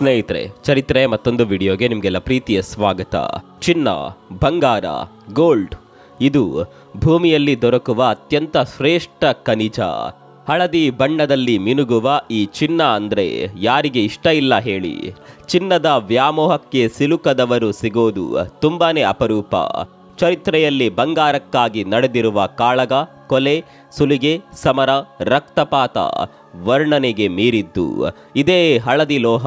ಸ್ನೇಹಿತರೆ, ಚರಿತ್ರೆ ಮತ್ತೊಂದು ವಿಡಿಯೋಗೆ ನಿಮಗೆಲ್ಲ ಪ್ರೀತಿಯ ಸ್ವಾಗತ. ಚಿನ್ನ, ಬಂಗಾರ, ಗೋಲ್ಡ್ ಇದು ಭೂಮಿಯಲ್ಲಿ ದೊರಕುವ ಅತ್ಯಂತ ಶ್ರೇಷ್ಠ ಖನಿಜ. ಹಳದಿ ಬಣ್ಣದಲ್ಲಿ ಮಿನುಗುವ ಈ ಚಿನ್ನ ಅಂದ್ರೆ ಯಾರಿಗೆ ಇಷ್ಟ ಇಲ್ಲ ಹೇಳಿ. ಚಿನ್ನದ ವ್ಯಾಮೋಹಕ್ಕೆ ಸಿಲುಕದವರು ಸಿಗೋದು ತುಂಬಾನೇ ಅಪರೂಪ. ಚರಿತ್ರೆಯಲ್ಲಿ ಬಂಗಾರಕ್ಕಾಗಿ ನಡೆದಿರುವ ಕಾಳಗ, ಕೊಲೆ, ಸುಲಿಗೆ, ಸಮರ, ರಕ್ತಪಾತ ವರ್ಣನೆಗೆ ಮೀರಿದ್ದು. ಇದೇ ಹಳದಿ ಲೋಹ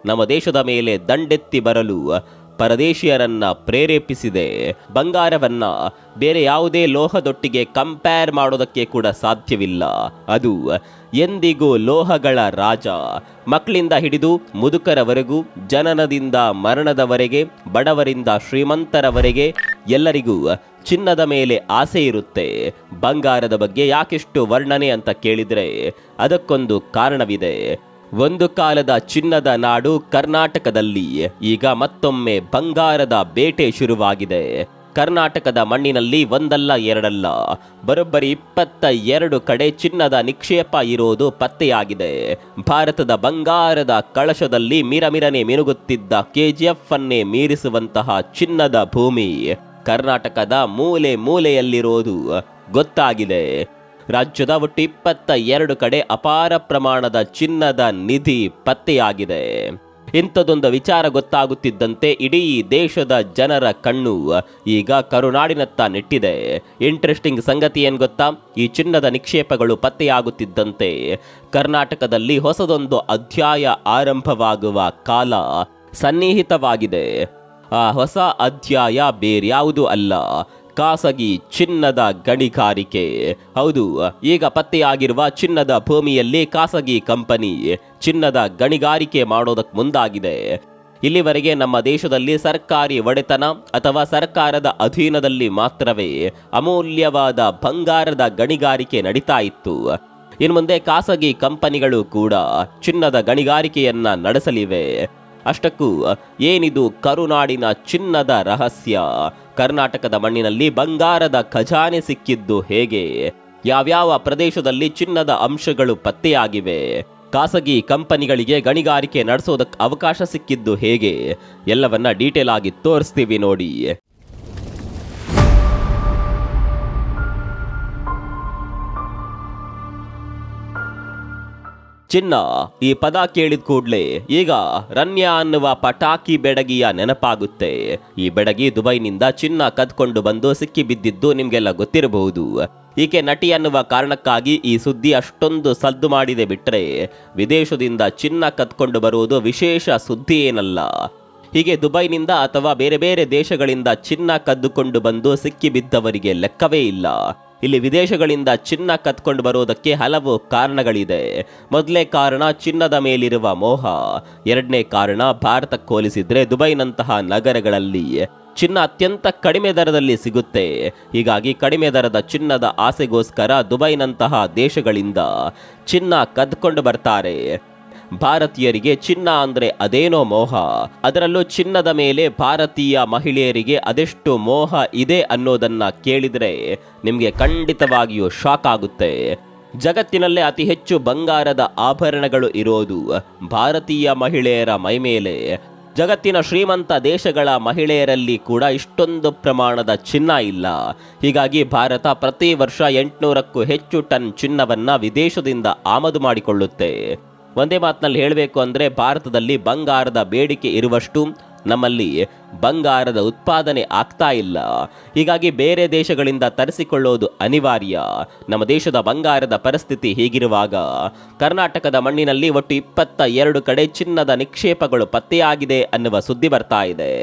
ನಮ್ಮ ದೇಶದ ಮೇಲೆ ದಂಡೆತ್ತಿ ಬರಲು ಪರದೇಶಿಯರನ್ನ ಪ್ರೇರೇಪಿಸಿದೆ. ಬಂಗಾರವನ್ನ ಬೇರೆ ಯಾವುದೇ ಲೋಹದೊಟ್ಟಿಗೆ ಕಂಪೇರ್ ಮಾಡೋದಕ್ಕೆ ಕೂಡ ಸಾಧ್ಯವಿಲ್ಲ. ಅದು ಎಂದಿಗೂ ಲೋಹಗಳ ರಾಜ. ಮಕ್ಕಳಿಂದ ಹಿಡಿದು ಮುದುಕರವರೆಗೂ, ಜನನದಿಂದ ಮರಣದವರೆಗೆ, ಬಡವರಿಂದ ಶ್ರೀಮಂತರವರೆಗೆ ಎಲ್ಲರಿಗೂ ಚಿನ್ನದ ಮೇಲೆ ಆಸೆ ಇರುತ್ತೆ. ಬಂಗಾರದ ಬಗ್ಗೆ ಯಾಕೆಷ್ಟು ವರ್ಣನೆ ಅಂತ ಕೇಳಿದರೆ ಅದಕ್ಕೊಂದು ಕಾರಣವಿದೆ. ಒಂದು ಕಾಲದ ಚಿನ್ನದ ನಾಡು ಕರ್ನಾಟಕದಲ್ಲಿ ಈಗ ಮತ್ತೊಮ್ಮೆ ಬಂಗಾರದ ಬೇಟೆ ಶುರುವಾಗಿದೆ. ಕರ್ನಾಟಕದ ಮಣ್ಣಿನಲ್ಲಿ ಒಂದಲ್ಲ ಎರಡಲ್ಲ ಬರೋಬ್ಬರಿ 22 ಕಡೆ ಚಿನ್ನದ ನಿಕ್ಷೇಪ ಇರೋದು ಪತ್ತೆಯಾಗಿದೆ. ಭಾರತದ ಬಂಗಾರದ ಕಳಶದಲ್ಲಿ ಮಿರಮಿರನೆ ಮಿನುಗುತ್ತಿದ್ದ KGF ಅನ್ನೇ ಮೀರಿಸುವಂತಹ ಚಿನ್ನದ ಭೂಮಿ ಕರ್ನಾಟಕದ ಮೂಲೆ ಮೂಲೆಯಲ್ಲಿರೋದು ಗೊತ್ತಾಗಿದೆ. ರಾಜ್ಯದ ಒಟ್ಟು 22 ಕಡೆ ಅಪಾರ ಪ್ರಮಾಣದ ಚಿನ್ನದ ನಿಧಿ ಪತ್ತೆಯಾಗಿದೆ. ಇಂಥದೊಂದು ವಿಚಾರ ಗೊತ್ತಾಗುತ್ತಿದ್ದಂತೆ ಇಡೀ ದೇಶದ ಜನರ ಕಣ್ಣು ಈಗ ಕರುನಾಡಿನತ್ತ ನೆಟ್ಟಿದೆ. ಇಂಟ್ರೆಸ್ಟಿಂಗ್ ಸಂಗತಿ ಏನು ಗೊತ್ತಾ? ಈ ಚಿನ್ನದ ನಿಕ್ಷೇಪಗಳು ಪತ್ತೆಯಾಗುತ್ತಿದ್ದಂತೆ ಕರ್ನಾಟಕದಲ್ಲಿ ಹೊಸದೊಂದು ಅಧ್ಯಾಯ ಆರಂಭವಾಗುವ ಕಾಲ ಸನ್ನಿಹಿತವಾಗಿದೆ. ಆ ಹೊಸ ಅಧ್ಯಾಯ ಬೇರ್ಯಾವುದೂ ಅಲ್ಲ, ಖಾಸಗಿ ಚಿನ್ನದ ಗಣಿಗಾರಿಕೆ. ಹೌದು, ಈಗ ಪತ್ತೆಯಾಗಿರುವ ಚಿನ್ನದ ಭೂಮಿಯಲ್ಲಿ ಖಾಸಗಿ ಕಂಪನಿ ಚಿನ್ನದ ಗಣಿಗಾರಿಕೆ ಮಾಡೋದಕ್ಕೆ ಮುಂದಾಗಿದೆ. ಇಲ್ಲಿವರೆಗೆ ನಮ್ಮ ದೇಶದಲ್ಲಿ ಸರ್ಕಾರಿ ಒಡೆತನ ಅಥವಾ ಸರ್ಕಾರದ ಅಧೀನದಲ್ಲಿ ಮಾತ್ರವೇ ಅಮೂಲ್ಯವಾದ ಬಂಗಾರದ ಗಣಿಗಾರಿಕೆ ನಡೀತಾ ಇತ್ತು. ಇನ್ನು ಮುಂದೆ ಖಾಸಗಿ ಕಂಪನಿಗಳು ಕೂಡ ಚಿನ್ನದ ಗಣಿಗಾರಿಕೆಯನ್ನ ನಡೆಸಲಿವೆ. ಅಷ್ಟಕ್ಕೂ ಏನಿದು ಕರುನಾಡಿನ ಚಿನ್ನದ ರಹಸ್ಯ? ಕರ್ನಾಟಕದ ಮಣ್ಣಿನಲ್ಲಿ ಬಂಗಾರದ ಖಜಾನೆ ಸಿಕ್ಕಿದ್ದು ಹೇಗೆ? ಯಾವ್ಯಾವ ಪ್ರದೇಶದಲ್ಲಿ ಚಿನ್ನದ ಅಂಶಗಳು ಪತ್ತೆಯಾಗಿವೆ? ಖಾಸಗಿ ಕಂಪನಿಗಳಿಗೆ ಗಣಿಗಾರಿಕೆ ನಡೆಸೋದಕ್ಕೆ ಅವಕಾಶ ಸಿಕ್ಕಿದ್ದು ಹೇಗೆ? ಎಲ್ಲವನ್ನ ಡೀಟೇಲ್ ಆಗಿ ತೋರಿಸ್ತೀವಿ ನೋಡಿ. ಚಿನ್ನ ಈ ಪದ ಕೇಳಿದ ಕೂಡಲೇ ಈಗ ರನ್ಯಾ ಅನ್ನುವ ಪಟಾಕಿ ಬೆಡಗಿಯ ನೆನಪಾಗುತ್ತೆ. ಈ ಬೆಡಗಿ ದುಬೈನಿಂದ ಚಿನ್ನ ಕದ್ಕೊಂಡು ಬಂದು ಸಿಕ್ಕಿ ಬಿದ್ದಿದ್ದು ನಿಮ್ಗೆಲ್ಲ ಗೊತ್ತಿರಬಹುದು. ಈಕೆ ನಟಿ ಅನ್ನುವ ಕಾರಣಕ್ಕಾಗಿ ಈ ಸುದ್ದಿ ಅಷ್ಟೊಂದು ಸದ್ದು ಮಾಡಿದೆ ಬಿಟ್ರೆ ವಿದೇಶದಿಂದ ಚಿನ್ನ ಕದ್ಕೊಂಡು ಬರುವುದು ವಿಶೇಷ ಸುದ್ದಿ ಏನಲ್ಲ. ಹೀಗೆ ದುಬೈನಿಂದ ಅಥವಾ ಬೇರೆ ಬೇರೆ ದೇಶಗಳಿಂದ ಚಿನ್ನ ಕದ್ದುಕೊಂಡು ಬಂದು ಸಿಕ್ಕಿ ಬಿದ್ದವರಿಗೆ ಲೆಕ್ಕವೇ ಇಲ್ಲ. ಇಲ್ಲಿ ವಿದೇಶಗಳಿಂದ ಚಿನ್ನ ಕತ್ಕೊಂಡು ಬರೋದಕ್ಕೆ ಹಲವು ಕಾರಣಗಳಿದೆ. ಮೊದಲನೇ ಕಾರಣ ಚಿನ್ನದ ಮೇಲಿರುವ ಮೋಹ. ಎರಡನೇ ಕಾರಣ ಭಾರತಕ್ಕೆ ಹೋಲಿಸಿದ್ರೆ ದುಬೈನಂತಹ ನಗರಗಳಲ್ಲಿ ಚಿನ್ನ ಅತ್ಯಂತ ಕಡಿಮೆ ದರದಲ್ಲಿ ಸಿಗುತ್ತೆ. ಹೀಗಾಗಿ ಕಡಿಮೆ ದರದ ಚಿನ್ನದ ಆಸೆಗೋಸ್ಕರ ದುಬೈನಂತಹ ದೇಶಗಳಿಂದ ಚಿನ್ನ ಕದ್ಕೊಂಡು ಬರ್ತಾರೆ. ಭಾರತೀಯರಿಗೆ ಚಿನ್ನ ಅಂದ್ರೆ ಅದೇನೋ ಮೋಹ. ಅದರಲ್ಲೂ ಚಿನ್ನದ ಮೇಲೆ ಭಾರತೀಯ ಮಹಿಳೆಯರಿಗೆ ಅದೆಷ್ಟು ಮೋಹ ಇದೆ ಅನ್ನೋದನ್ನ ಕೇಳಿದ್ರೆ ನಿಮಗೆ ಖಂಡಿತವಾಗಿಯೂ ಶಾಕ್ ಆಗುತ್ತೆ. ಜಗತ್ತಿನಲ್ಲೇ ಅತಿ ಹೆಚ್ಚು ಬಂಗಾರದ ಆಭರಣಗಳು ಇರೋದು ಭಾರತೀಯ ಮಹಿಳೆಯರ ಮೈಮೇಲೆ. ಜಗತ್ತಿನ ಶ್ರೀಮಂತ ದೇಶಗಳ ಮಹಿಳೆಯರಲ್ಲಿ ಕೂಡ ಇಷ್ಟೊಂದು ಪ್ರಮಾಣದ ಚಿನ್ನ ಇಲ್ಲ. ಹೀಗಾಗಿ ಭಾರತ ಪ್ರತಿ ವರ್ಷ 800ಕ್ಕೂ ಹೆಚ್ಚು ಟನ್ ಚಿನ್ನವನ್ನ ವಿದೇಶದಿಂದ ಆಮದು ಮಾಡಿಕೊಳ್ಳುತ್ತೆ. ಒಂದೇ ಮಾತಿನಲ್ಲಿ ಹೇಳಬೇಕು ಅಂದರೆ ಭಾರತದಲ್ಲಿ ಬಂಗಾರದ ಬೇಡಿಕೆ ಇರುವಷ್ಟು ನಮ್ಮಲ್ಲಿ ಬಂಗಾರದ ಉತ್ಪಾದನೆ ಆಗ್ತಾ ಇಲ್ಲ. ಹೀಗಾಗಿ ಬೇರೆ ದೇಶಗಳಿಂದ ತರಿಸಿಕೊಳ್ಳೋದು ಅನಿವಾರ್ಯ. ನಮ್ಮ ದೇಶದ ಬಂಗಾರದ ಪರಿಸ್ಥಿತಿ ಹೀಗಿರುವಾಗ ಕರ್ನಾಟಕದ ಮಣ್ಣಿನಲ್ಲಿ ಒಟ್ಟು 22 ಕಡೆ ಚಿನ್ನದ ನಿಕ್ಷೇಪಗಳು ಪತ್ತೆಯಾಗಿದೆ ಅನ್ನುವ ಸುದ್ದಿ ಬರ್ತಾ ಇದೆ.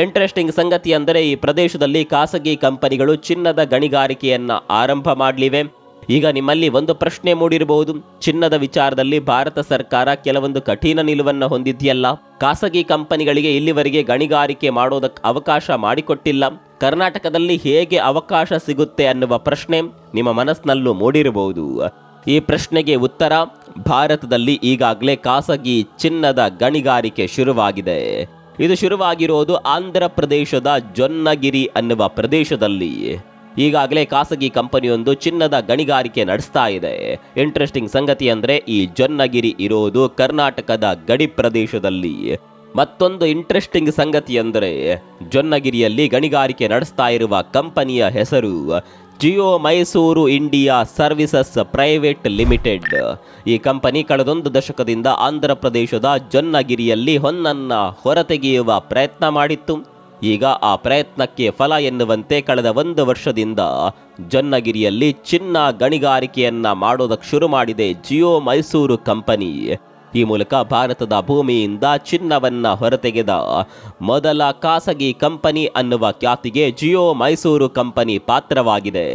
ಇಂಟ್ರೆಸ್ಟಿಂಗ್ ಸಂಗತಿ ಅಂದರೆ ಈ ಪ್ರದೇಶದಲ್ಲಿ ಖಾಸಗಿ ಕಂಪನಿಗಳು ಚಿನ್ನದ ಗಣಿಗಾರಿಕೆಯನ್ನ ಆರಂಭ ಮಾಡಲಿವೆ. ಈಗ ನಿಮ್ಮಲ್ಲಿ ಒಂದು ಪ್ರಶ್ನೆ ಮೂಡಿರಬಹುದು, ಚಿನ್ನದ ವಿಚಾರದಲ್ಲಿ ಭಾರತ ಸರ್ಕಾರ ಕೆಲವೊಂದು ಕಠಿಣ ನಿಲುವನ್ನು ಹೊಂದಿದೆಯಲ್ಲ, ಖಾಸಗಿ ಕಂಪನಿಗಳಿಗೆ ಇಲ್ಲಿವರೆಗೆ ಗಣಿಗಾರಿಕೆ ಮಾಡೋದಕ್ಕೆ ಅವಕಾಶ ಮಾಡಿಕೊಟ್ಟಿಲ್ಲ, ಕರ್ನಾಟಕದಲ್ಲಿ ಹೇಗೆ ಅವಕಾಶ ಸಿಗುತ್ತೆ ಅನ್ನುವ ಪ್ರಶ್ನೆ ನಿಮ್ಮ ಮನಸ್ಸಿನಲ್ಲೂ ಮೂಡಿರಬಹುದು. ಈ ಪ್ರಶ್ನೆಗೆ ಉತ್ತರ, ಭಾರತದಲ್ಲಿ ಈಗಾಗಲೇ ಖಾಸಗಿ ಚಿನ್ನದ ಗಣಿಗಾರಿಕೆ ಶುರುವಾಗಿದೆ. ಇದು ಶುರುವಾಗಿರೋದು ಆಂಧ್ರ ಪ್ರದೇಶದ ಜೊನ್ನಗಿರಿ ಅನ್ನುವ ಪ್ರದೇಶದಲ್ಲಿ. ಈಗಾಗಲೇ ಖಾಸಗಿ ಕಂಪನಿಯೊಂದು ಚಿನ್ನದ ಗಣಿಗಾರಿಕೆ ನಡೆಸ್ತಾ ಇದೆ. ಇಂಟ್ರೆಸ್ಟಿಂಗ್ ಸಂಗತಿ ಅಂದ್ರೆ ಈ ಜೊನ್ನಗಿರಿ ಇರೋದು ಕರ್ನಾಟಕದ ಗಡಿ ಪ್ರದೇಶದಲ್ಲಿ. ಮತ್ತೊಂದು ಇಂಟ್ರೆಸ್ಟಿಂಗ್ ಸಂಗತಿ ಅಂದರೆ ಜೊನ್ನಗಿರಿಯಲ್ಲಿ ಗಣಿಗಾರಿಕೆ ನಡೆಸ್ತಾ ಇರುವ ಕಂಪನಿಯ ಹೆಸರು Jio Mysuru India services private limited. ಈ ಕಂಪನಿ ಕಳೆದೊಂದು ದಶಕದಿಂದ ಆಂಧ್ರ ಪ್ರದೇಶದ ಜೊನ್ನಗಿರಿಯಲ್ಲಿ ಹೊನ್ನನ್ನ ಹೊರತೆಗೆಯುವ ಪ್ರಯತ್ನ ಮಾಡಿತ್ತು. ಈಗ ಆ ಪ್ರಯತ್ನಕ್ಕೆ ಫಲ ಎನ್ನುವಂತೆ ಕಳೆದ 1 ವರ್ಷದಿಂದ ಜೊನ್ನಗಿರಿಯಲ್ಲಿ ಚಿನ್ನ ಗಣಿಗಾರಿಕೆಯನ್ನ ಮಾಡೋದಕ್ಕೆ ಶುರು ಮಾಡಿದೆ ಜಿಯೋ ಮೈಸೂರು ಕಂಪನಿ. ಈ ಮೂಲಕ ಭಾರತದ ಭೂಮಿಯಿಂದ ಚಿನ್ನವನ್ನ ಹೊರತೆಗೆದ ಮೊದಲ ಖಾಸಗಿ ಕಂಪನಿ ಅನ್ನುವ ಖ್ಯಾತಿಗೆ ಜಿಯೋ ಮೈಸೂರು ಕಂಪನಿ ಪಾತ್ರವಾಗಿದೆ.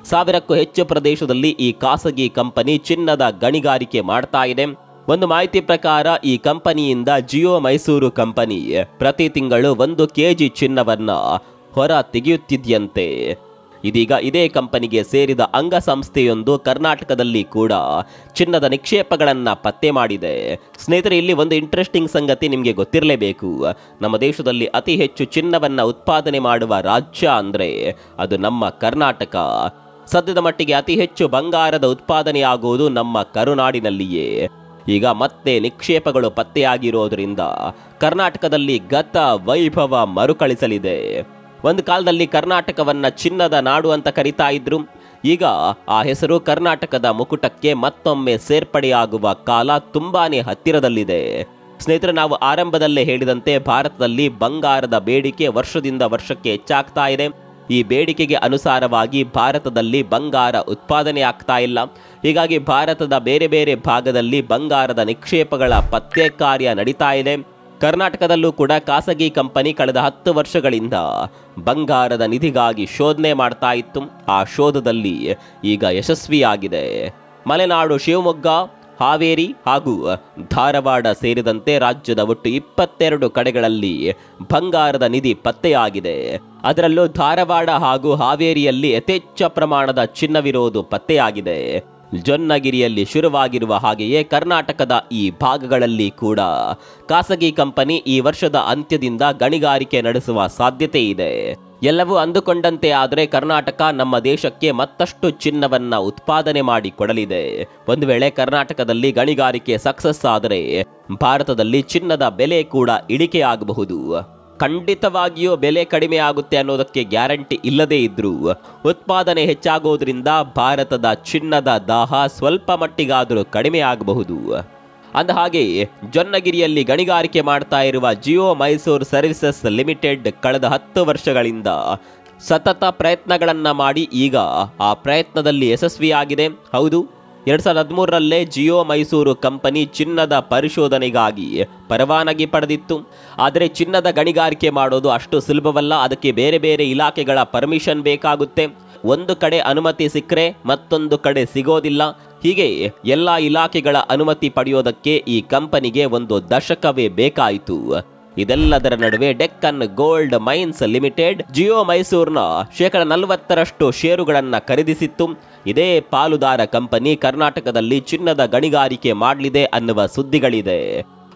1000ಕ್ಕೂ ಹೆಚ್ಚು ಪ್ರದೇಶದಲ್ಲಿ ಈ ಖಾಸಗಿ ಕಂಪನಿ ಚಿನ್ನದ ಗಣಿಗಾರಿಕೆ ಮಾಡ್ತಾ ಇದೆ. ಒಂದು ಮಾಹಿತಿ ಪ್ರಕಾರ ಈ ಕಂಪನಿಯಿಂದ ಜಿಯೋ ಮೈಸೂರು ಕಂಪನಿ ಪ್ರತಿ ತಿಂಗಳು 1 ಕೆಜಿ ಚಿನ್ನವನ್ನ ಹೊರ ತೆಗೆಯುತ್ತಿದೆಯಂತೆ. ಇದೀಗ ಇದೇ ಕಂಪನಿಗೆ ಸೇರಿದ ಅಂಗಸಂಸ್ಥೆಯೊಂದು ಕರ್ನಾಟಕದಲ್ಲಿ ಕೂಡ ಚಿನ್ನದ ನಿಕ್ಷೇಪಗಳನ್ನು ಪತ್ತೆ ಮಾಡಿದೆ. ಸ್ನೇಹಿತರೆ, ಇಲ್ಲಿ ಒಂದು ಇಂಟ್ರೆಸ್ಟಿಂಗ್ ಸಂಗತಿ ನಿಮಗೆ ಗೊತ್ತಿರಲೇಬೇಕು. ನಮ್ಮ ದೇಶದಲ್ಲಿ ಅತಿ ಹೆಚ್ಚು ಚಿನ್ನವನ್ನು ಉತ್ಪಾದನೆ ಮಾಡುವ ರಾಜ್ಯ ಅಂದರೆ ಅದು ನಮ್ಮ ಕರ್ನಾಟಕ. ಸದ್ಯದ ಮಟ್ಟಿಗೆ ಅತಿ ಹೆಚ್ಚು ಬಂಗಾರದ ಉತ್ಪಾದನೆ ಆಗುವುದು ನಮ್ಮ ಕರುನಾಡಿನಲ್ಲಿಯೇ. ಈಗ ಮತ್ತೆ ನಿಕ್ಷೇಪಗಳು ಪತ್ತೆಯಾಗಿರೋದ್ರಿಂದ ಕರ್ನಾಟಕದಲ್ಲಿ ಗತ ವೈಭವ ಮರುಕಳಿಸಲಿದೆ. ಒಂದು ಕಾಲದಲ್ಲಿ ಕರ್ನಾಟಕವನ್ನ ಚಿನ್ನದ ನಾಡು ಅಂತ ಕರೀತಾ ಇದ್ರು. ಈಗ ಆ ಹೆಸರು ಕರ್ನಾಟಕದ ಮುಕುಟಕ್ಕೆ ಮತ್ತೊಮ್ಮೆ ಸೇರ್ಪಡೆಯಾಗುವ ಕಾಲ ತುಂಬಾನೇ ಹತ್ತಿರದಲ್ಲಿದೆ. ಸ್ನೇಹಿತರೆ, ನಾವು ಆರಂಭದಲ್ಲೇ ಹೇಳಿದಂತೆ ಭಾರತದಲ್ಲಿ ಬಂಗಾರದ ಬೇಡಿಕೆ ವರ್ಷದಿಂದ ವರ್ಷಕ್ಕೆ ಹೆಚ್ಚಾಗ್ತಾ ಇದೆ. ಈ ಬೇಡಿಕೆಗೆ ಅನುಸಾರವಾಗಿ ಭಾರತದಲ್ಲಿ ಬಂಗಾರ ಉತ್ಪಾದನೆ ಆಗ್ತಾ ಇಲ್ಲ. ಹೀಗಾಗಿ ಭಾರತದ ಬೇರೆ ಬೇರೆ ಭಾಗದಲ್ಲಿ ಬಂಗಾರದ ನಿಕ್ಷೇಪಗಳ ಪತ್ತೆ ಕಾರ್ಯ ನಡೀತಾ ಇದೆ. ಕರ್ನಾಟಕದಲ್ಲೂ ಕೂಡ ಖಾಸಗಿ ಕಂಪನಿ ಕಳೆದ 10 ವರ್ಷಗಳಿಂದ ಬಂಗಾರದ ನಿಧಿಗಾಗಿ ಶೋಧನೆ ಮಾಡ್ತಾ ಇತ್ತು. ಆ ಶೋಧದಲ್ಲಿ ಈಗ ಯಶಸ್ವಿಯಾಗಿದೆ. ಮಲೆನಾಡು, ಶಿವಮೊಗ್ಗ, ಹಾವೇರಿ ಹಾಗೂ ಧಾರವಾಡ ಸೇರಿದಂತೆ ರಾಜ್ಯದ ಒಟ್ಟು 22 ಕಡೆಗಳಲ್ಲಿ ಬಂಗಾರದ ನಿಧಿ ಪತ್ತೆಯಾಗಿದೆ. ಅದರಲ್ಲೂ ಧಾರವಾಡ ಹಾಗೂ ಹಾವೇರಿಯಲ್ಲಿ ಯಥೇಚ್ಛ ಪ್ರಮಾಣದ ಚಿನ್ನವಿರೋದು ಪತ್ತೆಯಾಗಿದೆ. ಜೊನ್ನಗಿರಿಯಲ್ಲಿ ಶುರುವಾಗಿರುವ ಹಾಗೆಯೇ ಕರ್ನಾಟಕದ ಈ ಭಾಗಗಳಲ್ಲಿ ಕೂಡ ಖಾಸಗಿ ಕಂಪನಿ ಈ ವರ್ಷದ ಅಂತ್ಯದಿಂದ ಗಣಿಗಾರಿಕೆ ನಡೆಸುವ ಸಾಧ್ಯತೆ ಇದೆ. ಎಲ್ಲವೂ ಅಂದುಕೊಂಡಂತೆ ಆದರೆ ಕರ್ನಾಟಕ ನಮ್ಮ ದೇಶಕ್ಕೆ ಮತ್ತಷ್ಟು ಚಿನ್ನವನ್ನ ಉತ್ಪಾದನೆ ಮಾಡಿ ಕೊಡಲಿದೆ. ಒಂದು ವೇಳೆ ಕರ್ನಾಟಕದಲ್ಲಿ ಗಣಿಗಾರಿಕೆ ಸಕ್ಸಸ್ ಆದರೆ ಭಾರತದಲ್ಲಿ ಚಿನ್ನದ ಬೆಲೆ ಕೂಡ ಇಳಿಕೆಯಾಗಬಹುದು. ಖಂಡಿತವಾಗಿಯೂ ಬೆಲೆ ಕಡಿಮೆ ಆಗುತ್ತೆ ಅನ್ನೋದಕ್ಕೆ ಗ್ಯಾರಂಟಿ ಇಲ್ಲದೇ ಇದ್ರೂ ಉತ್ಪಾದನೆ ಹೆಚ್ಚಾಗೋದ್ರಿಂದ ಭಾರತದ ಚಿನ್ನದ ದಾಹ ಸ್ವಲ್ಪ ಮಟ್ಟಿಗಾದರೂ ಕಡಿಮೆ ಆಗಬಹುದು. ಅಂದಹಾಗೆ ಜೊನ್ನಗಿರಿಯಲ್ಲಿ ಗಣಿಗಾರಿಕೆ ಮಾಡ್ತಾ ಇರುವ ಜಿಯೋ ಮೈಸೂರು ಸರ್ವಿಸಸ್ ಲಿಮಿಟೆಡ್ ಕಳೆದ 10 ವರ್ಷಗಳಿಂದ ಸತತ ಪ್ರಯತ್ನಗಳನ್ನು ಮಾಡಿ ಈಗ ಆ ಪ್ರಯತ್ನದಲ್ಲಿ ಯಶಸ್ವಿಯಾಗಿದೆ. ಹೌದು, 2013ರಲ್ಲೇ ಜಿಯೋ ಮೈಸೂರು ಕಂಪನಿ ಚಿನ್ನದ ಪರಿಶೋಧನೆಗಾಗಿ ಪರವಾನಗಿ ಪಡೆದಿತ್ತು. ಆದರೆ ಚಿನ್ನದ ಗಣಿಗಾರಿಕೆ ಮಾಡೋದು ಅಷ್ಟು ಸುಲಭವಲ್ಲ. ಅದಕ್ಕೆ ಬೇರೆ ಬೇರೆ ಇಲಾಖೆಗಳ ಪರ್ಮಿಷನ್ ಬೇಕಾಗುತ್ತೆ. ಒಂದು ಕಡೆ ಅನುಮತಿ ಸಿಕ್ಕರೆ ಮತ್ತೊಂದು ಕಡೆ ಸಿಗೋದಿಲ್ಲ. ಹೀಗೆ ಎಲ್ಲ ಇಲಾಖೆಗಳ ಅನುಮತಿ ಪಡೆಯೋದಕ್ಕೆ ಈ ಕಂಪನಿಗೆ 1 ದಶಕವೇ ಬೇಕಾಯಿತು. ಇದೆಲ್ಲದರ ನಡುವೆ Deccan gold mains limited Jio ಮೈಸೂರಿನ 40% ಷೇರುಗಳನ್ನು ಖರೀದಿಸಿತ್ತು. ಇದೇ ಪಾಲುದಾರ ಕಂಪನಿ ಕರ್ನಾಟಕದಲ್ಲಿ ಚಿನ್ನದ ಗಣಿಗಾರಿಕೆ ಮಾಡಲಿದೆ ಅನ್ನುವ ಸುದ್ದಿಗಳಿದೆ.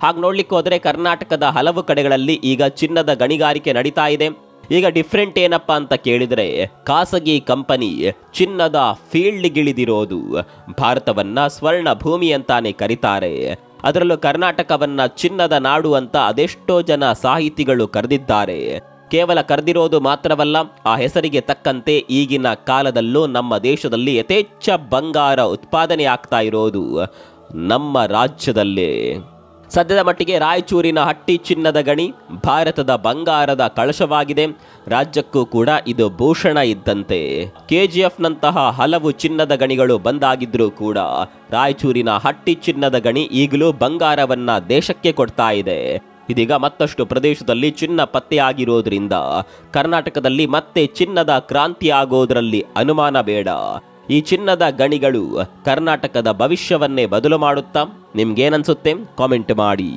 ಹಾಗೆ ನೋಡ್ಲಿಕ್ಕೆ ಹೋದರೆ ಕರ್ನಾಟಕದ ಹಲವು ಕಡೆಗಳಲ್ಲಿ ಈಗ ಚಿನ್ನದ ಗಣಿಗಾರಿಕೆ ನಡೀತಾ ಇದೆ. ಈಗ ಡಿಫ್ರೆಂಟ್ ಏನಪ್ಪಾ ಅಂತ ಕೇಳಿದರೆ ಖಾಸಗಿ ಕಂಪನಿ ಚಿನ್ನದ ಫೀಲ್ಡ್ಗಿಳಿದಿರೋದು. ಭಾರತವನ್ನ ಸ್ವರ್ಣ ಭೂಮಿ ಅಂತಾನೆ ಕರೀತಾರೆ. ಅದರಲ್ಲೂ ಕರ್ನಾಟಕವನ್ನ ಚಿನ್ನದ ನಾಡು ಅಂತ ಅದೆಷ್ಟೋ ಜನ ಸಾಹಿತಿಗಳು ಕರೆದಿದ್ದಾರೆ. ಕೇವಲ ಕರೆದಿರೋದು ಮಾತ್ರವಲ್ಲ, ಆ ಹೆಸರಿಗೆ ತಕ್ಕಂತೆ ಈಗಿನ ಕಾಲದಲ್ಲೂ ನಮ್ಮ ದೇಶದಲ್ಲಿ ಯಥೇಚ್ಛ ಬಂಗಾರ ಉತ್ಪಾದನೆ ಆಗ್ತಾ ಇರೋದು ನಮ್ಮ ರಾಜ್ಯದಲ್ಲೇ. ಸದ್ಯದ ಮಟ್ಟಿಗೆ ರಾಯಚೂರಿನ ಹಟ್ಟಿ ಚಿನ್ನದ ಗಣಿ ಭಾರತದ ಬಂಗಾರದ ಕಳಶವಾಗಿದೆ. ರಾಜ್ಯಕ್ಕೂ ಕೂಡ ಇದು ಭೂಷಣ ಇದ್ದಂತೆ. KGFನಂತಹ ಹಲವು ಚಿನ್ನದ ಗಣಿಗಳು ಬಂದಾಗಿದ್ರೂ ಕೂಡ ರಾಯಚೂರಿನ ಹಟ್ಟಿ ಚಿನ್ನದ ಗಣಿ ಈಗಲೂ ಬಂಗಾರವನ್ನ ದೇಶಕ್ಕೆ ಕೊಡ್ತಾ ಇದೆ. ಇದೀಗ ಮತ್ತಷ್ಟು ಪ್ರದೇಶದಲ್ಲಿ ಚಿನ್ನ ಪತ್ತೆಯಾಗಿರೋದ್ರಿಂದ ಕರ್ನಾಟಕದಲ್ಲಿ ಮತ್ತೆ ಚಿನ್ನದ ಕ್ರಾಂತಿ ಆಗೋದ್ರಲ್ಲಿ ಅನುಮಾನ ಬೇಡ. ಈ ಚಿನ್ನದ ಗಣಿಗಳು ಕರ್ನಾಟಕದ ಭವಿಷ್ಯವನ್ನೇ ಬದಲು ಮಾಡುತ್ತಾ? ನಿಮ್ಗೇನನ್ಸುತ್ತೆ? ಕಾಮೆಂಟ್ ಮಾಡಿ.